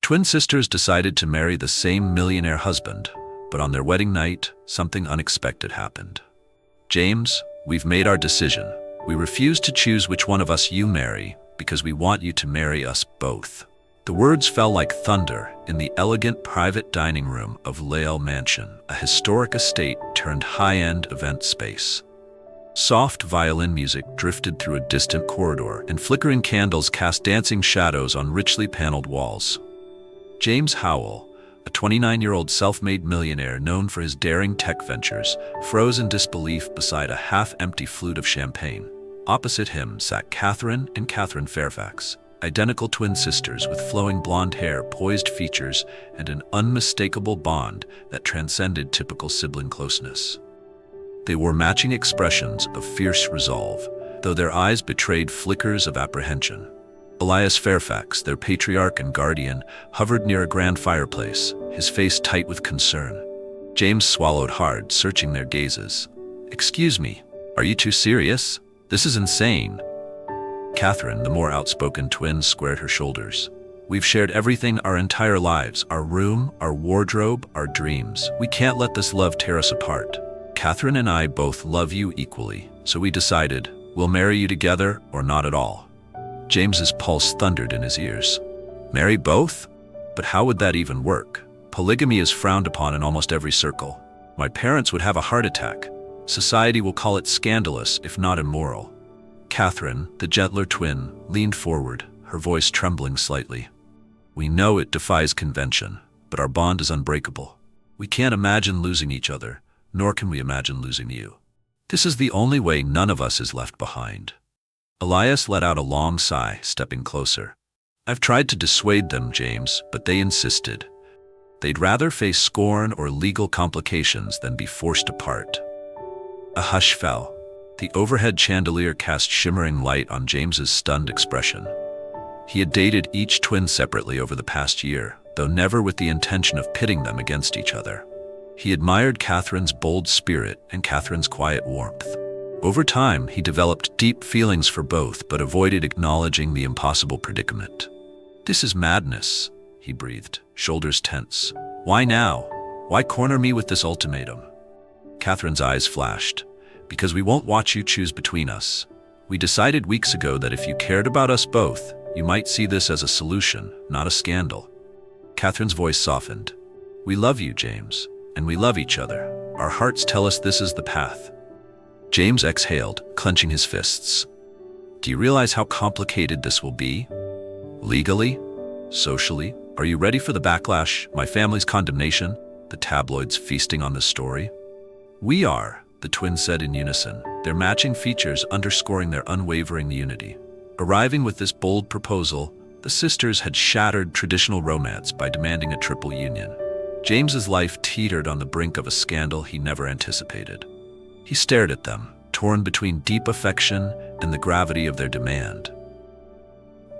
Twin sisters decided to marry the same millionaire husband, but on their wedding night, something unexpected happened. "James, we've made our decision. We refuse to choose which one of us you marry because we want you to marry us both." The words fell like thunder in the elegant private dining room of Lale Mansion, a historic estate turned high-end event space. Soft violin music drifted through a distant corridor, and flickering candles cast dancing shadows on richly paneled walls. James Howell, a 29-year-old self-made millionaire known for his daring tech ventures, froze in disbelief beside a half-empty flute of champagne. Opposite him sat Catherine and Catherine Fairfax, identical twin sisters with flowing blonde hair, poised features, and an unmistakable bond that transcended typical sibling closeness. They wore matching expressions of fierce resolve, though their eyes betrayed flickers of apprehension. Elias Fairfax, their patriarch and guardian, hovered near a grand fireplace, his face tight with concern. James swallowed hard, searching their gazes. "Excuse me, are you too serious? This is insane." Catherine, the more outspoken twin, squared her shoulders. "We've shared everything our entire lives, our room, our wardrobe, our dreams. We can't let this love tear us apart. Catherine and I both love you equally, so we decided we'll marry you together or not at all." James's pulse thundered in his ears. "Marry both? But how would that even work? Polygamy is frowned upon in almost every circle. My parents would have a heart attack. Society will call it scandalous, if not immoral." Catherine, the gentler twin, leaned forward, her voice trembling slightly. "We know it defies convention, but our bond is unbreakable. We can't imagine losing each other, nor can we imagine losing you. This is the only way none of us is left behind." Elias let out a long sigh, stepping closer. "I've tried to dissuade them, James, but they insisted. They'd rather face scorn or legal complications than be forced apart." A hush fell. The overhead chandelier cast shimmering light on James's stunned expression. He had dated each twin separately over the past year, though never with the intention of pitting them against each other. He admired Catherine's bold spirit and Catherine's quiet warmth. Over time, he developed deep feelings for both, but avoided acknowledging the impossible predicament. "This is madness," he breathed, shoulders tense. "Why now? Why corner me with this ultimatum?" Catherine's eyes flashed. "Because we won't watch you choose between us. We decided weeks ago that if you cared about us both, you might see this as a solution, not a scandal." Catherine's voice softened. "We love you, James, and we love each other. Our hearts tell us this is the path." James exhaled, clenching his fists. "Do you realize how complicated this will be? Legally? Socially? Are you ready for the backlash, my family's condemnation, the tabloids feasting on this story?" "We are," the twins said in unison, their matching features underscoring their unwavering unity. Arriving with this bold proposal, the sisters had shattered traditional romance by demanding a triple union. James's life teetered on the brink of a scandal he never anticipated. He stared at them, torn between deep affection and the gravity of their demand.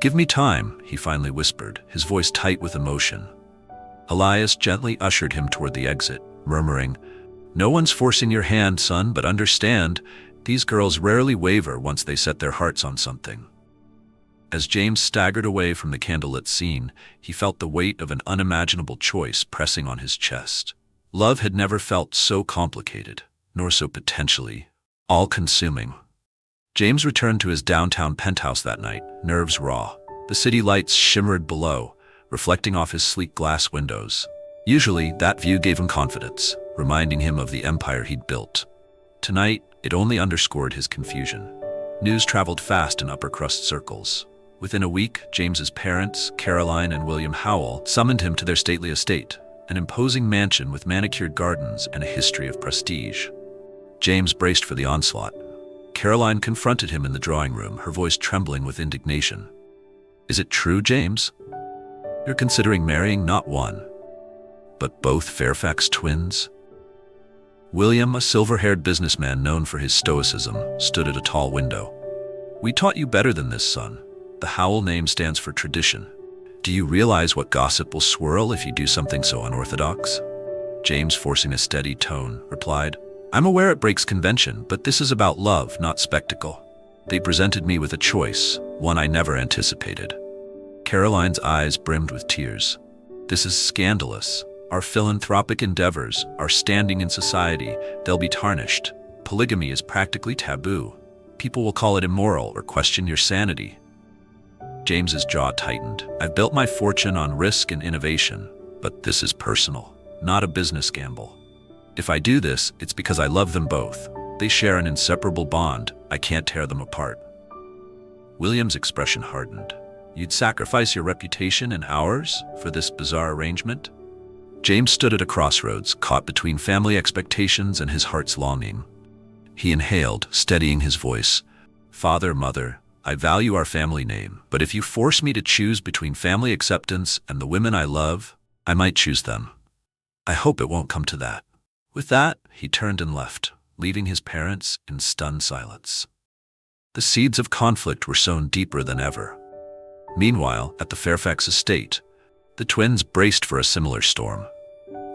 "Give me time," he finally whispered, his voice tight with emotion. Elias gently ushered him toward the exit, murmuring, "No one's forcing your hand, son, but understand, these girls rarely waver once they set their hearts on something." As James staggered away from the candlelit scene, he felt the weight of an unimaginable choice pressing on his chest. Love had never felt so complicated, nor so potentially all-consuming. James returned to his downtown penthouse that night, nerves raw. The city lights shimmered below, reflecting off his sleek glass windows. Usually, that view gave him confidence, reminding him of the empire he'd built. Tonight, it only underscored his confusion. News traveled fast in upper-crust circles. Within a week, James's parents, Caroline and William Howell, summoned him to their stately estate, an imposing mansion with manicured gardens and a history of prestige. James braced for the onslaught. Caroline confronted him in the drawing room, her voice trembling with indignation. "Is it true, James? You're considering marrying not one, but both Fairfax twins?" William, a silver-haired businessman known for his stoicism, stood at a tall window. "We taught you better than this, son. The Howell name stands for tradition. Do you realize what gossip will swirl if you do something so unorthodox?" James, forcing a steady tone, replied, "I'm aware it breaks convention, but this is about love, not spectacle. They presented me with a choice, one I never anticipated." Caroline's eyes brimmed with tears. This is scandalous. Our philanthropic endeavors, our standing in society, they'll be tarnished. Polygamy is practically taboo. People will call it immoral or question your sanity. James's jaw tightened. I've built my fortune on risk and innovation, but this is personal, not a business gamble. If I do this, it's because I love them both. They share an inseparable bond. I can't tear them apart. William's expression hardened. You'd sacrifice your reputation and ours for this bizarre arrangement? James stood at a crossroads, caught between family expectations and his heart's longing. He inhaled, steadying his voice. Father, mother, I value our family name, but if you force me to choose between family acceptance and the women I love, I might choose them. I hope it won't come to that. With that, he turned and left, leaving his parents in stunned silence. The seeds of conflict were sown deeper than ever. Meanwhile, at the Fairfax estate, the twins braced for a similar storm.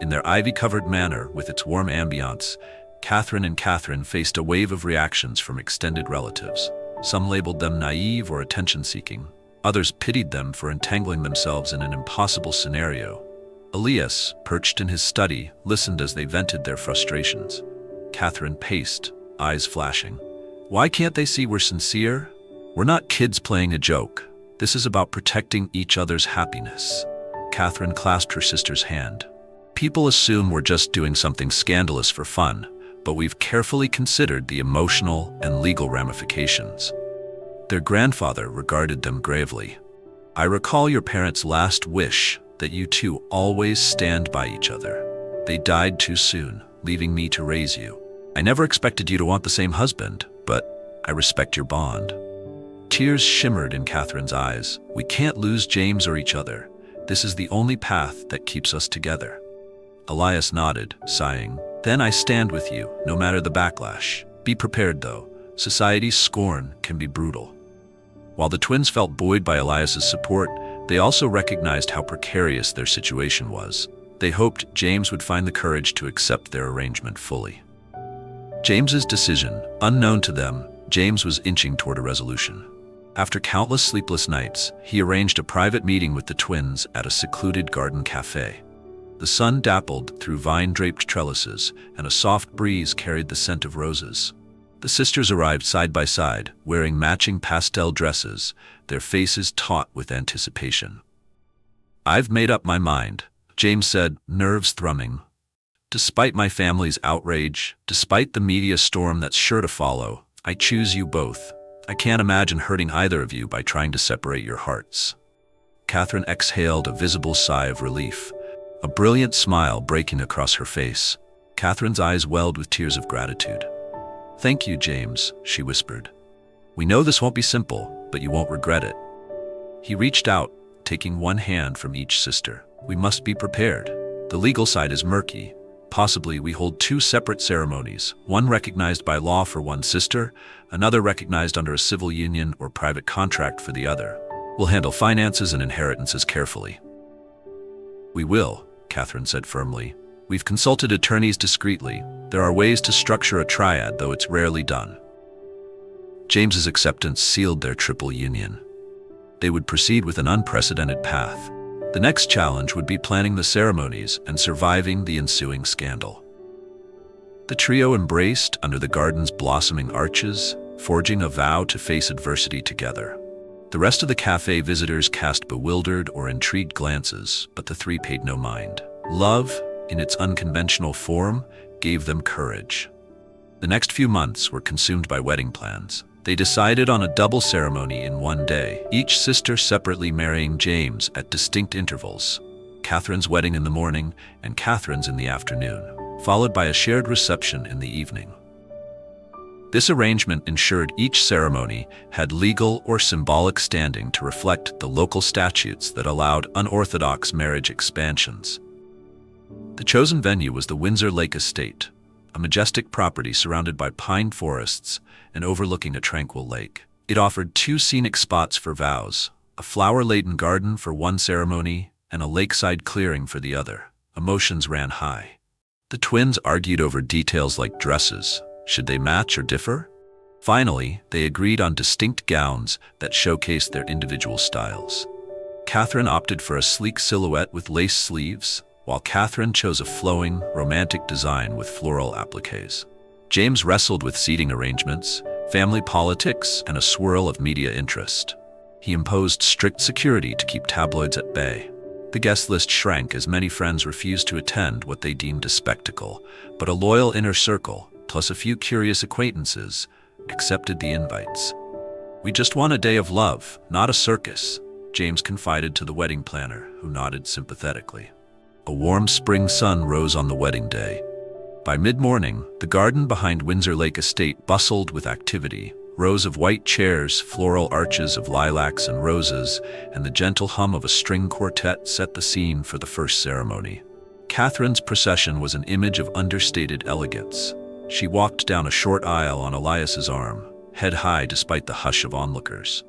In their ivy-covered manor with its warm ambiance, Catherine and Catherine faced a wave of reactions from extended relatives. Some labeled them naive or attention-seeking. Others pitied them for entangling themselves in an impossible scenario. Elias, perched in his study, listened as they vented their frustrations. Catherine paced, eyes flashing. Why can't they see we're sincere? We're not kids playing a joke. This is about protecting each other's happiness. Catherine clasped her sister's hand. People assume we're just doing something scandalous for fun, but we've carefully considered the emotional and legal ramifications. Their grandfather regarded them gravely. I recall your parents' last wish that you two always stand by each other. They died too soon, leaving me to raise you. I never expected you to want the same husband, but I respect your bond. Tears shimmered in Catherine's eyes. We can't lose James or each other. This is the only path that keeps us together. Elias nodded, sighing. Then I stand with you, no matter the backlash. Be prepared, though. Society's scorn can be brutal. While the twins felt buoyed by Elias's support, they also recognized how precarious their situation was. They hoped James would find the courage to accept their arrangement fully. James's decision, unknown to them, James was inching toward a resolution. After countless sleepless nights, he arranged a private meeting with the twins at a secluded garden cafe. The sun dappled through vine-draped trellises, and a soft breeze carried the scent of roses. The sisters arrived side by side, wearing matching pastel dresses, their faces taut with anticipation. I've made up my mind, James said, nerves thrumming. Despite my family's outrage, despite the media storm that's sure to follow, I choose you both. I can't imagine hurting either of you by trying to separate your hearts. Catherine exhaled a visible sigh of relief, a brilliant smile breaking across her face. Catherine's eyes welled with tears of gratitude. Thank you, James, she whispered. We know this won't be simple, but you won't regret it. He reached out, taking one hand from each sister. We must be prepared. The legal side is murky. Possibly we hold two separate ceremonies, one recognized by law for one sister, another recognized under a civil union or private contract for the other. We'll handle finances and inheritances carefully. We will, Catherine said firmly. We've consulted attorneys discreetly. There are ways to structure a triad, though it's rarely done. James's acceptance sealed their triple union. They would proceed with an unprecedented path. The next challenge would be planning the ceremonies and surviving the ensuing scandal. The trio embraced under the garden's blossoming arches, forging a vow to face adversity together. The rest of the cafe visitors cast bewildered or intrigued glances, but the three paid no mind. Love, in its unconventional form, gave them courage. The next few months were consumed by wedding plans. They decided on a double ceremony in one day, each sister separately marrying James at distinct intervals. Catherine's wedding in the morning and Catherine's in the afternoon, followed by a shared reception in the evening. This arrangement ensured each ceremony had legal or symbolic standing to reflect the local statutes that allowed unorthodox marriage expansions. The chosen venue was the Windsor Lake Estate, a majestic property surrounded by pine forests and overlooking a tranquil lake. It offered two scenic spots for vows, a flower-laden garden for one ceremony and a lakeside clearing for the other. Emotions ran high. The twins argued over details like dresses. Should they match or differ? Finally, they agreed on distinct gowns that showcased their individual styles. Catherine opted for a sleek silhouette with lace sleeves, while Catherine chose a flowing, romantic design with floral appliques. James wrestled with seating arrangements, family politics, and a swirl of media interest. He imposed strict security to keep tabloids at bay. The guest list shrank as many friends refused to attend what they deemed a spectacle, but a loyal inner circle, plus a few curious acquaintances, accepted the invites. "We just want a day of love, not a circus," James confided to the wedding planner, who nodded sympathetically. A warm spring sun rose on the wedding day. By mid-morning, the garden behind Windsor Lake Estate bustled with activity. Rows of white chairs, floral arches of lilacs and roses, and the gentle hum of a string quartet set the scene for the first ceremony. Catherine's procession was an image of understated elegance. She walked down a short aisle on Elias's arm, head high despite the hush of onlookers.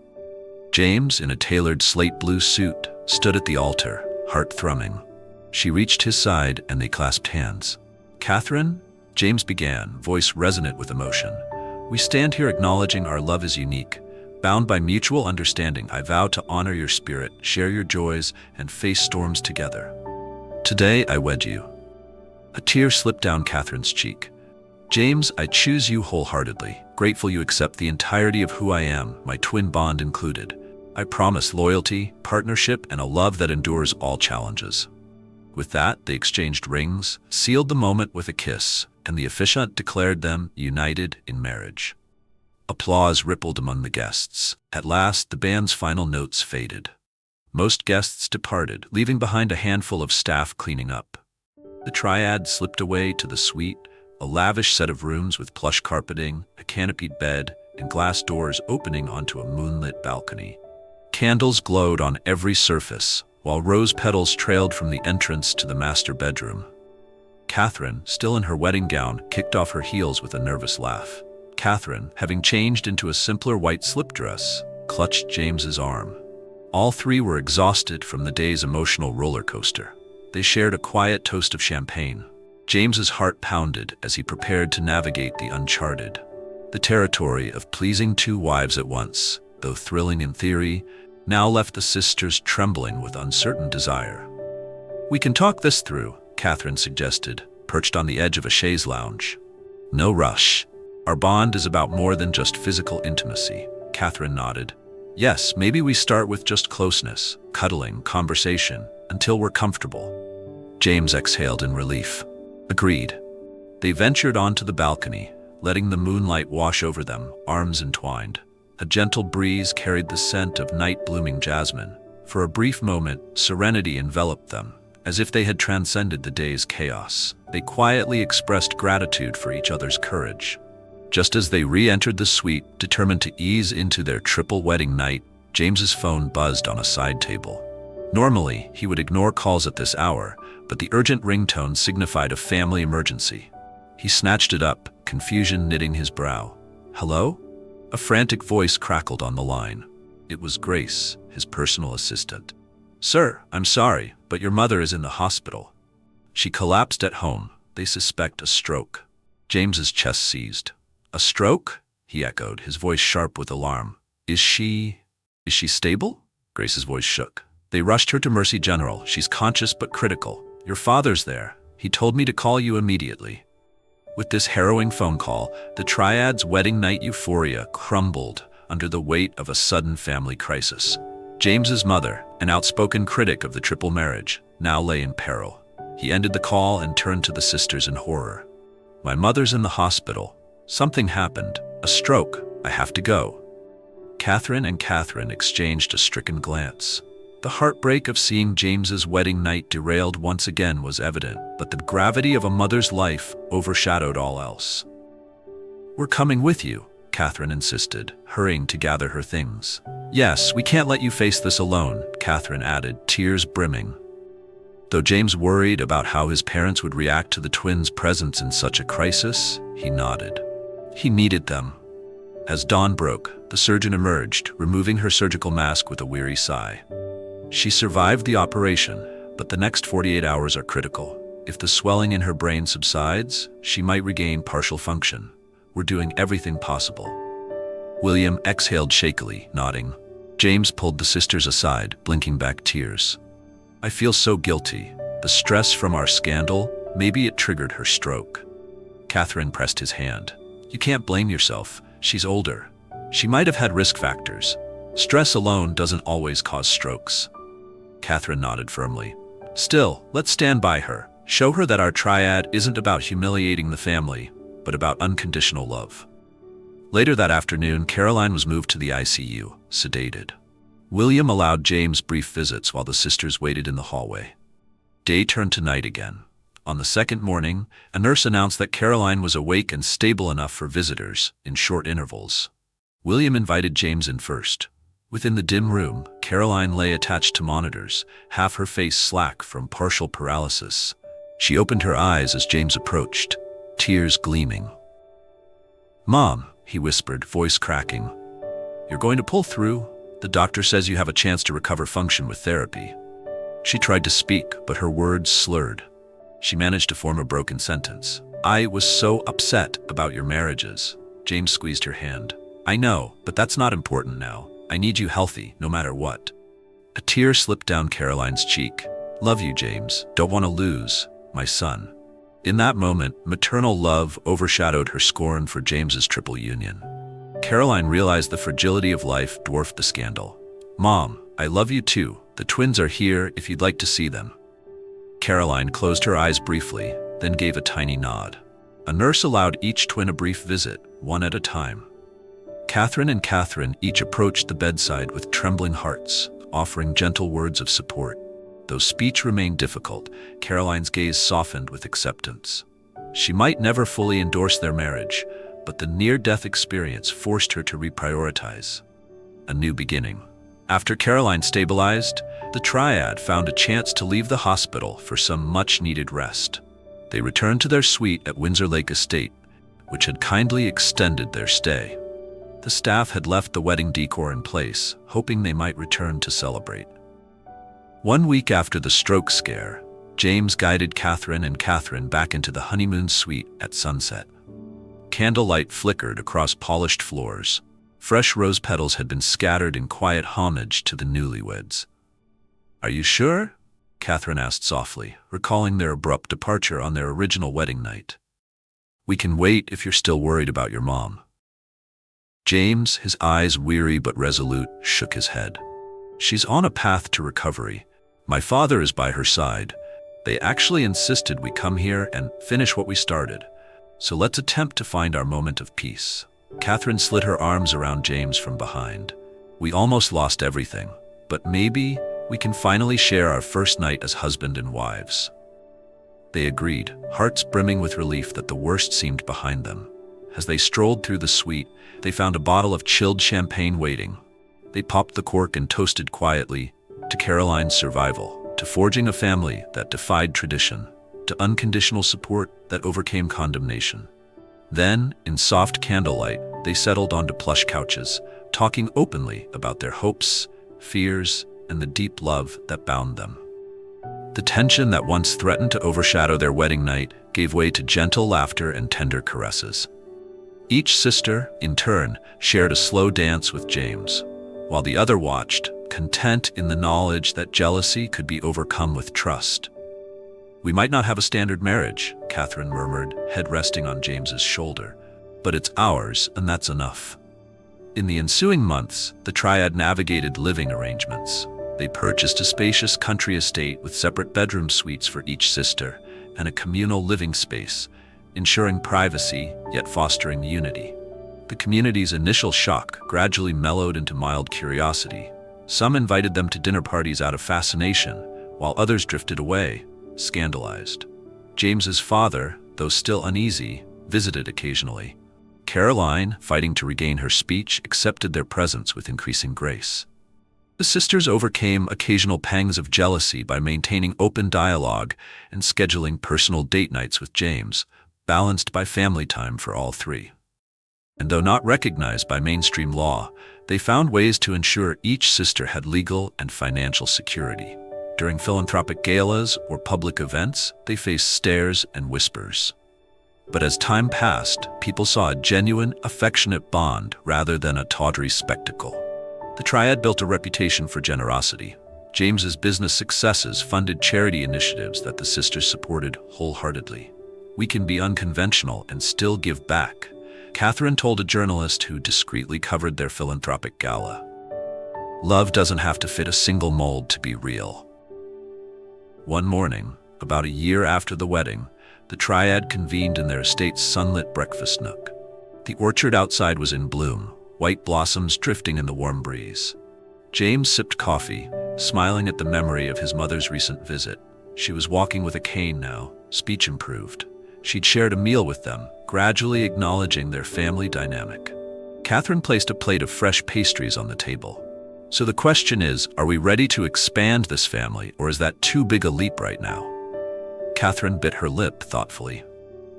James, in a tailored slate blue suit, stood at the altar, heart thrumming. She reached his side and they clasped hands. "Catherine," James began, voice resonant with emotion, "we stand here acknowledging our love is unique. Bound by mutual understanding, I vow to honor your spirit, share your joys, and face storms together. Today, I wed you." A tear slipped down Catherine's cheek. "James, I choose you wholeheartedly, grateful you accept the entirety of who I am, my twin bond included. I promise loyalty, partnership, and a love that endures all challenges." With that, they exchanged rings, sealed the moment with a kiss, and the officiant declared them united in marriage. Applause rippled among the guests. At last, the band's final notes faded. Most guests departed, leaving behind a handful of staff cleaning up. The triad slipped away to the suite, a lavish set of rooms with plush carpeting, a canopied bed, and glass doors opening onto a moonlit balcony. Candles glowed on every surface, while rose petals trailed from the entrance to the master bedroom. Catherine, still in her wedding gown, kicked off her heels with a nervous laugh. Catherine, having changed into a simpler white slip dress, clutched James's arm. All three were exhausted from the day's emotional roller coaster. They shared a quiet toast of champagne. James's heart pounded as he prepared to navigate the uncharted. The territory of pleasing two wives at once, though thrilling in theory, now left the sisters trembling with uncertain desire. "We can talk this through," Catherine suggested, perched on the edge of a chaise lounge. "No rush. Our bond is about more than just physical intimacy," Catherine nodded. "Yes, maybe we start with just closeness, cuddling, conversation, until we're comfortable." James exhaled in relief. "Agreed." They ventured onto the balcony, letting the moonlight wash over them, arms entwined. A gentle breeze carried the scent of night-blooming jasmine. For a brief moment, serenity enveloped them, as if they had transcended the day's chaos. They quietly expressed gratitude for each other's courage. Just as they re-entered the suite, determined to ease into their triple wedding night, James's phone buzzed on a side table. Normally, he would ignore calls at this hour, but the urgent ringtone signified a family emergency. He snatched it up, confusion knitting his brow. "Hello?" A frantic voice crackled on the line. It was Grace, his personal assistant. "Sir, I'm sorry, but your mother is in the hospital. She collapsed at home. They suspect a stroke." James's chest seized. "A stroke?" he echoed, his voice sharp with alarm. Is she stable?" Grace's voice shook. "They rushed her to Mercy General. She's conscious but critical. Your father's there. He told me to call you immediately." With this harrowing phone call, the triad's wedding night euphoria crumbled under the weight of a sudden family crisis. James's mother, an outspoken critic of the triple marriage, now lay in peril. He ended the call and turned to the sisters in horror. "My mother's in the hospital. Something happened. A stroke. I have to go." Catherine and Catherine exchanged a stricken glance. The heartbreak of seeing James's wedding night derailed once again was evident, but the gravity of a mother's life overshadowed all else. "We're coming with you," Catherine insisted, hurrying to gather her things. "Yes, we can't let you face this alone," Catherine added, tears brimming. Though James worried about how his parents would react to the twins' presence in such a crisis, he nodded. He needed them. As dawn broke, the surgeon emerged, removing her surgical mask with a weary sigh. She survived the operation, but the next 48 hours are critical. If the swelling in her brain subsides, she might regain partial function. We're doing everything possible. William exhaled shakily, nodding. James pulled the sisters aside, blinking back tears. I feel so guilty. The stress from our scandal, maybe it triggered her stroke. Catherine pressed his hand. You can't blame yourself. She's older. She might have had risk factors. Stress alone doesn't always cause strokes. Catherine nodded firmly. Still, let's stand by her. Show her that our triad isn't about humiliating the family, but about unconditional love. Later that afternoon, Caroline was moved to the ICU, sedated. William allowed James brief visits while the sisters waited in the hallway. Day turned to night again. On the second morning, a nurse announced that Caroline was awake and stable enough for visitors, in short intervals. William invited James in first. Within the dim room, Caroline lay attached to monitors, half her face slack from partial paralysis. She opened her eyes as James approached, tears gleaming. Mom, he whispered, voice cracking. You're going to pull through? The doctor says you have a chance to recover function with therapy. She tried to speak, but her words slurred. She managed to form a broken sentence. I was so upset about your marriages. James squeezed her hand. I know, but that's not important now. I need you healthy, no matter what. A tear slipped down Caroline's cheek. Love you, James. Don't want to lose my son. In that moment, maternal love overshadowed her scorn for James's triple union. Caroline realized the fragility of life dwarfed the scandal. Mom, I love you too. The twins are here if you'd like to see them. Caroline closed her eyes briefly, then gave a tiny nod. A nurse allowed each twin a brief visit, one at a time. Catherine and Catherine each approached the bedside with trembling hearts, offering gentle words of support. Though speech remained difficult, Caroline's gaze softened with acceptance. She might never fully endorse their marriage, but the near-death experience forced her to reprioritize. A new beginning. After Caroline stabilized, the triad found a chance to leave the hospital for some much-needed rest. They returned to their suite at Windsor Lake Estate, which had kindly extended their stay. The staff had left the wedding decor in place, hoping they might return to celebrate. 1 week after the stroke scare, James guided Catherine and Catherine back into the honeymoon suite at sunset. Candlelight flickered across polished floors. Fresh rose petals had been scattered in quiet homage to the newlyweds. Are you sure? Catherine asked softly, recalling their abrupt departure on their original wedding night. We can wait if you're still worried about your mom. James, his eyes weary but resolute, shook his head. She's on a path to recovery. My father is by her side. They actually insisted we come here and finish what we started. So let's attempt to find our moment of peace. Catherine slid her arms around James from behind. We almost lost everything, but maybe we can finally share our first night as husband and wives. They agreed, hearts brimming with relief that the worst seemed behind them. As they strolled through the suite, they found a bottle of chilled champagne waiting. They popped the cork and toasted quietly to Caroline's survival, to forging a family that defied tradition, to unconditional support that overcame condemnation. Then, in soft candlelight, they settled onto plush couches, talking openly about their hopes, fears, and the deep love that bound them. The tension that once threatened to overshadow their wedding night gave way to gentle laughter and tender caresses. Each sister, in turn, shared a slow dance with James, while the other watched, content in the knowledge that jealousy could be overcome with trust. We might not have a standard marriage, Catherine murmured, head resting on James's shoulder, but it's ours, and that's enough. In the ensuing months, the triad navigated living arrangements. They purchased a spacious country estate with separate bedroom suites for each sister and a communal living space, ensuring privacy yet fostering unity. The community's initial shock gradually mellowed into mild curiosity. Some invited them to dinner parties out of fascination, while others drifted away, scandalized. James's father, though still uneasy, visited occasionally. Caroline, fighting to regain her speech, accepted their presence with increasing grace. The sisters overcame occasional pangs of jealousy by maintaining open dialogue and scheduling personal date nights with James, balanced by family time for all three. And though not recognized by mainstream law, they found ways to ensure each sister had legal and financial security. During philanthropic galas or public events, they faced stares and whispers. But as time passed, people saw a genuine, affectionate bond rather than a tawdry spectacle. The triad built a reputation for generosity. James's business successes funded charity initiatives that the sisters supported wholeheartedly. "We can be unconventional and still give back," Catherine told a journalist who discreetly covered their philanthropic gala. Love doesn't have to fit a single mold to be real. One morning, about a year after the wedding, the triad convened in their estate's sunlit breakfast nook. The orchard outside was in bloom, white blossoms drifting in the warm breeze. James sipped coffee, smiling at the memory of his mother's recent visit. She was walking with a cane now, speech improved. She'd shared a meal with them, gradually acknowledging their family dynamic. Catherine placed a plate of fresh pastries on the table. "So the question is, are we ready to expand this family, or is that too big a leap right now?" Catherine bit her lip thoughtfully.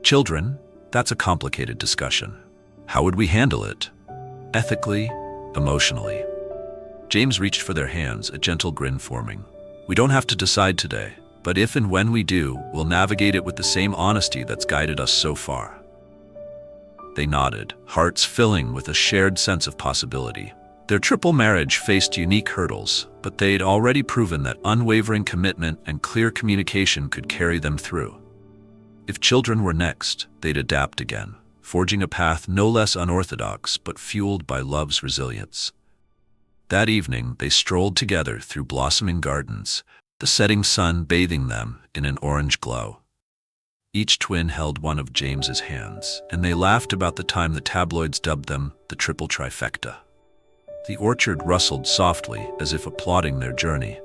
"Children? That's a complicated discussion. How would we handle it? Ethically, emotionally?" James reached for their hands, a gentle grin forming. "We don't have to decide today, but if and when we do, we'll navigate it with the same honesty that's guided us so far." They nodded, hearts filling with a shared sense of possibility. Their triple marriage faced unique hurdles, but they'd already proven that unwavering commitment and clear communication could carry them through. If children were next, they'd adapt again, forging a path no less unorthodox but fueled by love's resilience. That evening, they strolled together through blossoming gardens, the setting sun bathing them in an orange glow. Each twin held one of James's hands, and they laughed about the time the tabloids dubbed them the triple trifecta. The orchard rustled softly as if applauding their journey.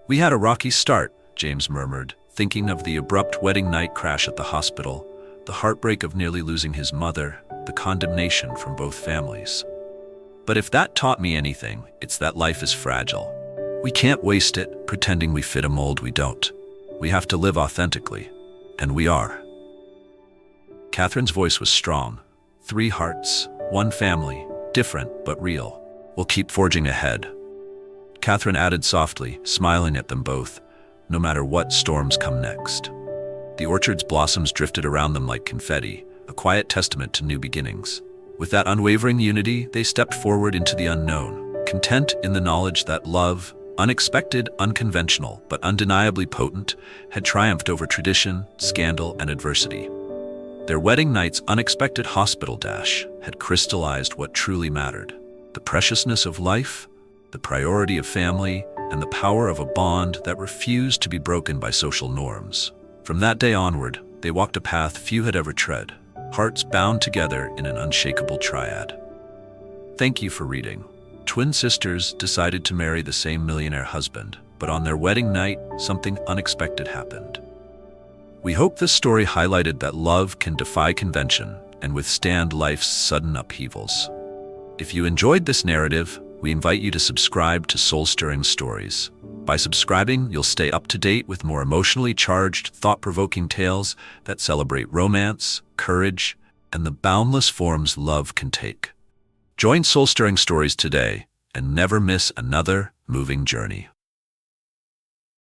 "We had a rocky start," James murmured, thinking of the abrupt wedding night crash at the hospital, the heartbreak of nearly losing his mother, the condemnation from both families. "But if that taught me anything, it's that life is fragile. We can't waste it pretending we fit a mold we don't. We have to live authentically. And we are." Catherine's voice was strong. "Three hearts, one family, different but real. We'll keep forging ahead." Catherine added softly, smiling at them both, "No matter what storms come next." The orchard's blossoms drifted around them like confetti, a quiet testament to new beginnings. With that unwavering unity, they stepped forward into the unknown, content in the knowledge that love, unexpected, unconventional, but undeniably potent, had triumphed over tradition, scandal, and adversity. Their wedding night's unexpected hospital dash had crystallized what truly mattered: the preciousness of life, the priority of family, and the power of a bond that refused to be broken by social norms. From that day onward, they walked a path few had ever tread, hearts bound together in an unshakable triad. Thank you for reading. Twin sisters decided to marry the same millionaire husband, but on their wedding night, something unexpected happened. We hope this story highlighted that love can defy convention and withstand life's sudden upheavals. If you enjoyed this narrative, we invite you to subscribe to Soul-Stirring Stories. By subscribing, you'll stay up to date with more emotionally charged, thought-provoking tales that celebrate romance, courage, and the boundless forms love can take. Join Soul-Stirring Stories today and never miss another moving journey.